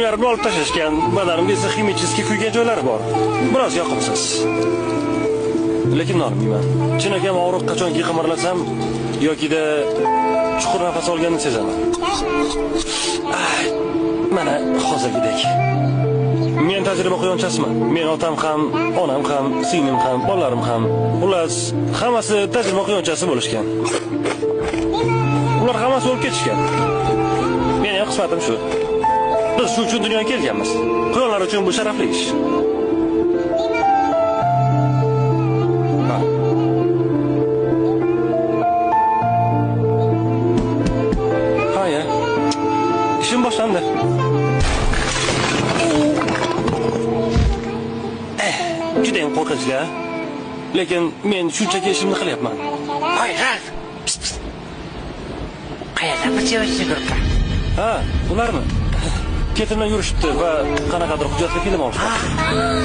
kiyimlarimni olib tashlashgan, badanimga esa ximichiskiy quygan joylari bor. Biroz yoqimsiz. Lekin nolmayman. Chinakam og'riq qachonki qimirlasam yokida chuqur nafas olganini sezaman. Mana hozirgidek. Men tajriba quyonchasiman. Men otam ham, onam ham, singlim ham, bolalarim ham, xullas, hammasi tajriba quyonchasi bo'lishgan. Ular hammasi o'lib ketishgan. Mening qismatim shu. Biz shu uchun dunyoga kelganmiz. Quyonlar uchun bu sharafli ish. Haya. İşim boshlandi. Juda ham qo'rqinchli. Lekin men shunchaki ishimni qilyapman. Voy, Ralf. Qayerda bir yuribdi? Ha, ularmi? Ketimdan yurishibdi va qanaqadir hujjatli film olishdi.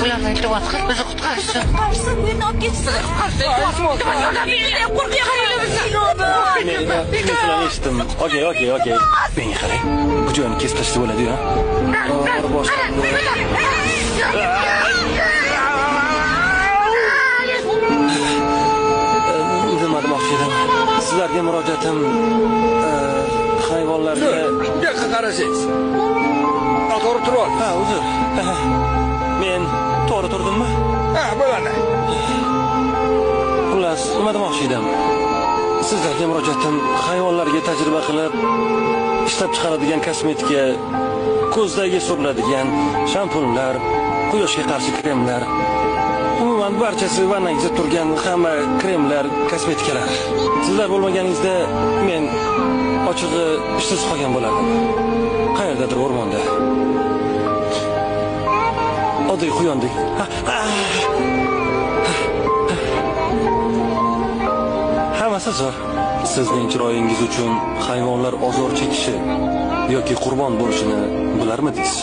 Ularni iltimos qilib bizni qutqarishsin. Qutqarsin, bu yerni olib ketsin. Men eshitdim. Okey. Menga qarang. Bu joyni kesib tashlab bo'ladi-ku. Nima demoqchi edim? Sizlarga murojaatim hayvonlarga yoqqa qarasangiz. To'g'ri turib. Ha, uzr. Men to'g'ri turdimmi? Ha, bo'ladi. Xullas, nima demoqchi edim? Sizlarga murojaatim hayvonlarga tajriba qilib ishlab chiqaradigan kosmetika, ko'zdagi suriladigan shampunlar, quyoshga qarshi kremlar, umuman barchasi vannangizda turgan hamma kremlar, kosmetikalar. Sizlar bo'lmaganingizda men ochig'i ishsiz qolgan bo'lardim. Qayerdadir o'rmonda. Oddiy quyondek. Hammasi zo'r. Sizning chiroyingiz uchun hayvonlar ozor chekishi yoki qurbon bo'lishini bilarmidingiz?